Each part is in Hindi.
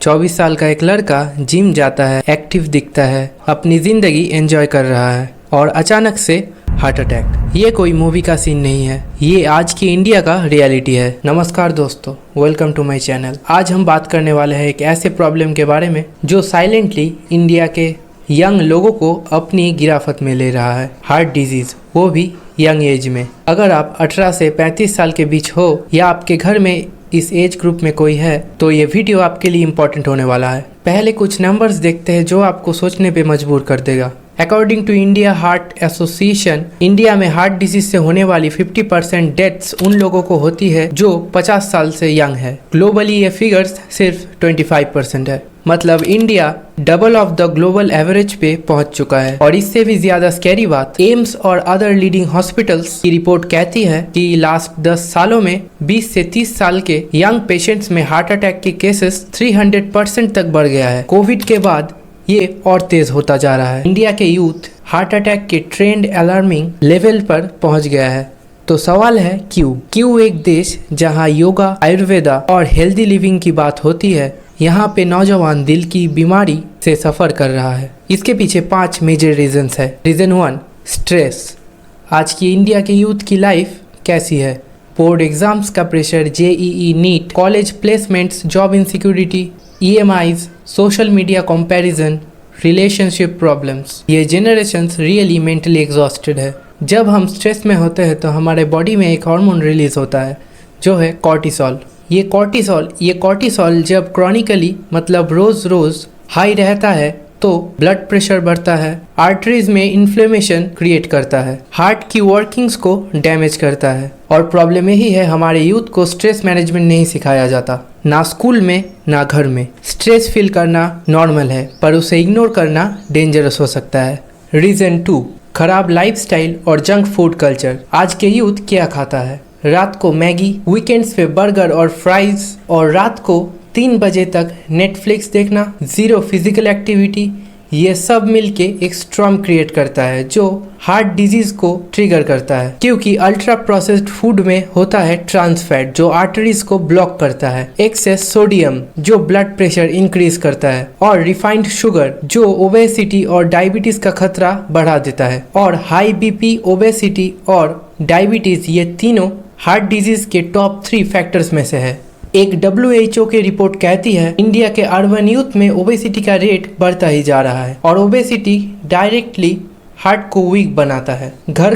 24 साल का एक लड़का जिम जाता है, एक्टिव दिखता है, अपनी जिंदगी एंजॉय कर रहा है और अचानक से हार्ट अटैक। ये कोई मूवी का सीन नहीं है, ये आज की इंडिया का रियलिटी है। नमस्कार दोस्तों, वेलकम टू माय चैनल। आज हम बात करने वाले हैं एक ऐसे प्रॉब्लम के बारे में जो साइलेंटली इंडिया के यंग लोगों को अपनी गिराफत में ले रहा है। हार्ट डिजीज, वो भी यंग एज में। अगर आप 18 से 35 साल के बीच हो या आपके घर में इस एज ग्रुप में कोई है तो ये वीडियो आपके लिए इम्पोर्टेंट होने वाला है। पहले कुछ नंबर्स देखते हैं जो आपको सोचने पे मजबूर कर देगा। According to India heart association, India में हार्ट डिजीज से होने वाली 50% डेथ्स उन लोगों को होती है जो 50 साल से यंग है। ग्लोबली ये फिगर्स सिर्फ 25% है। मतलब India double of the global average पे पहुंच चुका है। और इससे भी ज्यादा स्कैरी बात, एम्स और अदर लीडिंग हॉस्पिटल्स की रिपोर्ट कहती है कि लास्ट 10 सालों में 20 से 30 साल के यंग पेशेंट्स में हार्ट अटैक के केसेस 300% तक बढ़ गया है। कोविड के बाद ये और तेज होता जा रहा है। इंडिया के यूथ हार्ट अटैक के ट्रेंड अलार्मिंग लेवल पर पहुंच गया है। तो सवाल है क्यों एक देश जहां योगा, आयुर्वेदा और हेल्दी लिविंग की बात होती है, यहाँ पे नौजवान दिल की बीमारी से सफ़र कर रहा है। इसके पीछे 5 मेजर रीजंस है। Reason 1, stress. आज की इंडिया के यूथ की लाइफ कैसी है? बोर्ड एग्जाम्स का pressure, JEE, NEET, college placements, job insecurity, EMIs, social media comparison, relationship problems. ये जनरेशन्स रियली मेंटली एग्जॉस्टेड है। जब हम स्ट्रेस में होते हैं तो हमारे बॉडी में एक हार्मोन रिलीज होता है जो है कॉर्टिसोल। ये कॉर्टिसोल जब क्रॉनिकली मतलब रोज हाई रहता है तो ब्लड प्रेशर बढ़ता है, आर्टरीज में इन्फ्लेमेशन क्रिएट करता है, हार्ट की वर्किंग्स को डैमेज करता है। और प्रॉब्लम यही है, हमारे यूथ को स्ट्रेस मैनेजमेंट नहीं सिखाया जाता, ना स्कूल में ना घर में। स्ट्रेस फील करना नॉर्मल है पर उसे इग्नोर करना डेंजरस हो सकता है। रीज़न 2, खराब लाइफस्टाइल और जंक फूड कल्चर। आज के यूथ क्या खाता है? रात को मैगी, वीकेंड्स पे बर्गर और फ्राइज, और रात को 3 बजे तक नेटफ्लिक्स देखना, जीरो फिजिकल एक्टिविटी। ये सब मिलके एक स्ट्रॉम क्रिएट करता है जो हार्ट डिजीज को ट्रिगर करता है, क्योंकि अल्ट्रा प्रोसेस्ड फूड में होता है ट्रांस फैट जो आर्टरीज को ब्लॉक करता है, एक्सेस सोडियम जो ब्लड प्रेशर इंक्रीज करता है, और रिफाइंड शुगर जो ओबेसिटी और डायबिटीज का खतरा बढ़ा देता है। और हाई बीपी, ओबेसिटी और डायबिटीज, ये तीनों हार्ट डिजीज के टॉप 3 फैक्टर्स में से है। एक WHO की रिपोर्ट कहती है इंडिया के अर्बन यूथ में ओबेसिटी का रेट बढ़ता ही जा रहा है और ओबेसिटी डायरेक्टली हार्ट को वीक बनाता है। घर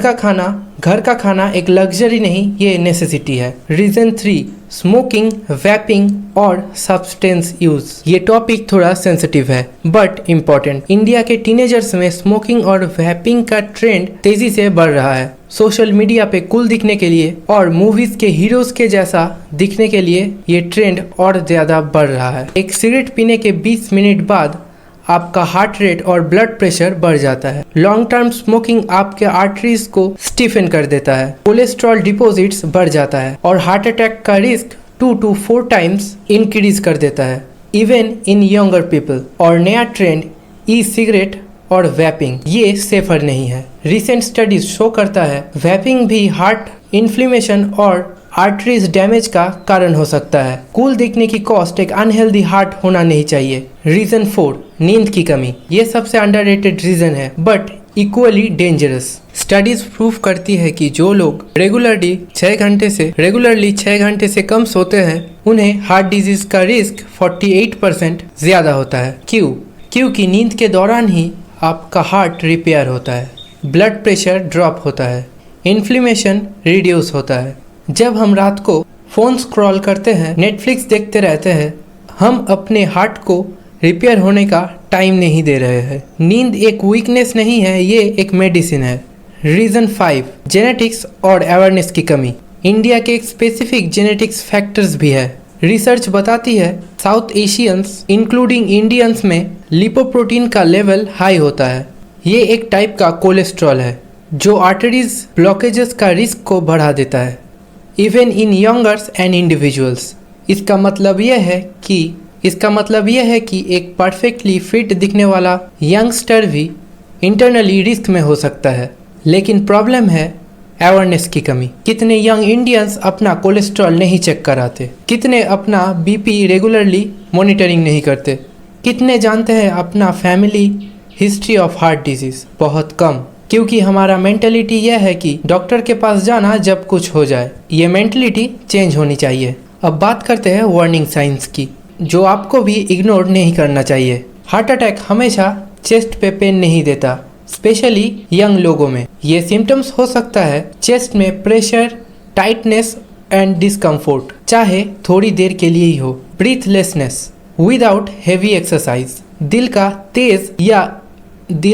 का खाना एक लग्जरी नहीं, ये नेसेसिटी है। रीजन 3, स्मोकिंग, वैपिंग और सब्सटेंस यूज। ये टॉपिक थोड़ा सेंसिटिव है बट इम्पोर्टेंट। इंडिया के टीनेजर्स में स्मोकिंग और वैपिंग का ट्रेंड तेजी से बढ़ रहा है। सोशल मीडिया पे कूल दिखने के लिए और मूवीज के हीरोज के जैसा दिखने के लिए ये ट्रेंड और ज्यादा बढ़ रहा है। एक सिगरेट पीने के 20 मिनट बाद आपका हार्ट रेट और ब्लड प्रेशर बढ़ जाता है। लॉन्ग टर्म स्मोकिंग आपके आर्टरीज को स्टिफन कर देता है, कोलेस्ट्रॉल डिपॉजिट्स बढ़ जाता है और हार्ट अटैक का रिस्क 2 to 4 टाइम्स इंक्रीज कर देता है, इवन इन यंगर पीपल। और नया ट्रेंड ई सिगरेट और वैपिंग, ये सेफर नहीं है। रिसेंट स्टडीज शो करता है वैपिंग भी हार्ट इन्फ्लेमेशन और आर्टरीज डैमेज का कारण हो सकता है। कूल दिखने की कॉस्ट एक अनहेल्दी हार्ट होना नहीं चाहिए। रीजन 4, नींद की कमी। ये सबसे अंडररेटेड रीजन है but equally dangerous. Studies prove करती है कि जो लोग रेगुलरली 6 घंटे से कम सोते हैं उन्हें हार्ट डिजीज का रिस्क 48% ज्यादा होता है। क्योंकि नींद के दौरान ही आपका हार्ट रिपेयर होता है, ब्लड प्रेशर ड्रॉप होता है, इन्फ्लेमेशन रिड्यूस होता है। जब हम रात को फोन स्क्रॉल करते हैं, नेटफ्लिक्स देखते रहते हैं, हम अपने हार्ट को रिपेयर होने का टाइम नहीं दे रहे हैं। नींद एक वीकनेस नहीं है, ये एक मेडिसिन है। रीजन 5, जेनेटिक्स और अवेयरनेस की कमी। इंडिया के एक स्पेसिफिक जेनेटिक्स फैक्टर्स भी है। रिसर्च बताती है साउथ एशियंस इंक्लूडिंग इंडियंस में लिपोप्रोटीन का लेवल हाई होता है। ये एक टाइप का कोलेस्ट्रॉल है जो आर्टरीज ब्लॉकेजेस का रिस्क को बढ़ा देता है, even in youngers and individuals. इसका मतलब यह है कि एक परफेक्टली फिट दिखने वाला यंगस्टर भी इंटरनली रिस्क में हो सकता है। लेकिन प्रॉब्लम है अवेयरनेस की कमी। कितने यंग इंडियंस अपना कोलेस्ट्रॉल नहीं चेक कराते, कितने अपना बीपी रेगुलरली मॉनिटरिंग नहीं करते, कितने जानते हैं अपना family history of heart disease. बहुत कम, क्योंकि हमारा मेंटेलिटी यह है कि डॉक्टर के पास जाना जब कुछ हो जाए। ये मेंटेलिटी चेंज होनी चाहिए। अब बात करते हैं वार्निंग साइंस की, जो आपको भी इग्नोर नहीं करना चाहिए। हार्ट अटैक हमेशा चेस्ट पे पेन नहीं देता, स्पेशली यंग लोगों में। ये सिम्टम्स हो सकता है चेस्ट में प्रेशर, टाइटनेस एंड डिस्कम्फोर्ट, चाहे थोड़ी देर के लिए ही हो। ब्रीथलेसनेस विदाउट हेवी एक्सरसाइज, दिल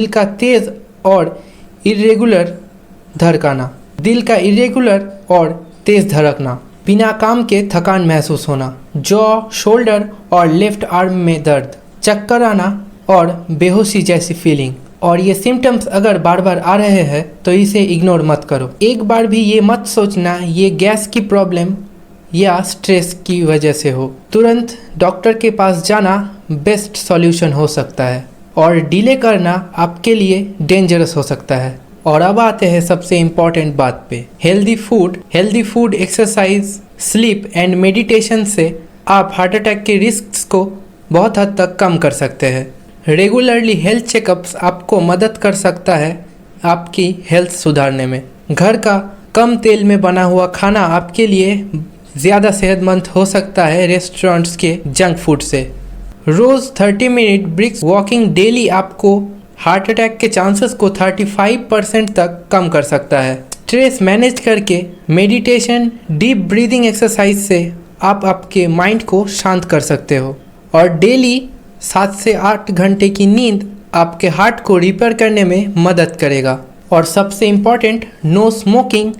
का तेज और इरेगुलर धड़कना, दिल का इरेगुलर और तेज धड़कना, बिना काम के थकान महसूस होना, जॉ, शोल्डर और लेफ्ट आर्म में दर्द, चक्कर आना और बेहोशी जैसी फीलिंग। और ये सिम्टम्स अगर बार बार आ रहे हैं तो इसे इग्नोर मत करो। एक बार भी ये मत सोचना ये गैस की प्रॉब्लम या स्ट्रेस की वजह से हो। तुरंत डॉक्टर के पास जाना बेस्ट सॉल्यूशन हो सकता है, और डिले करना आपके लिए डेंजरस हो सकता है। और अब आते हैं सबसे इम्पॉर्टेंट बात पे, healthy food, exercise, sleep and meditation से आप हार्ट अटैक के रिस्क को बहुत हद तक कम कर सकते हैं। रेगुलरली हेल्थ चेकअप्स आपको मदद कर सकता है आपकी हेल्थ सुधारने में। घर का कम तेल में बना हुआ खाना आपके लिए ज़्यादा सेहतमंद हो सकता है रेस्टोरेंट्स के जंक फूड से। रोज़ 30 मिनट ब्रिस्क वॉकिंग डेली आपको हार्ट अटैक के चांसेस को 35% तक कम कर सकता है। स्ट्रेस मैनेज करके मेडिटेशन, डीप ब्रीदिंग एक्सरसाइज से आप आपके माइंड को शांत कर सकते हो। और डेली 7 से 8 घंटे की नींद आपके हार्ट को रिपेयर करने में मदद करेगा। और सबसे important, no smoking,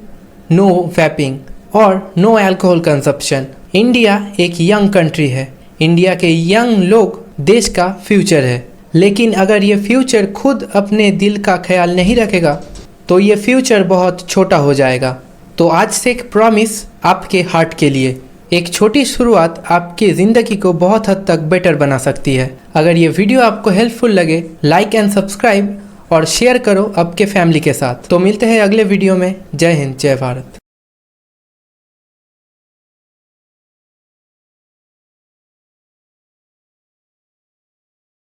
no vaping और नो अल्कोहल कंजप्शन। इंडिया एक यंग कंट्री है। इंडिया के यंग लोग देश का फ्यूचर है, लेकिन अगर ये फ्यूचर खुद अपने दिल का ख्याल नहीं रखेगा तो ये फ्यूचर बहुत छोटा हो जाएगा। तो आज से एक प्रॉमिस आपके हार्ट के लिए, एक छोटी शुरुआत आपकी ज़िंदगी को बहुत हद तक बेटर बना सकती है। अगर ये वीडियो आपको हेल्पफुल लगे, लाइक एंड सब्सक्राइब और शेयर करो आपके फैमिली के साथ। तो मिलते हैं अगले वीडियो में। जय हिंद, जय भारत।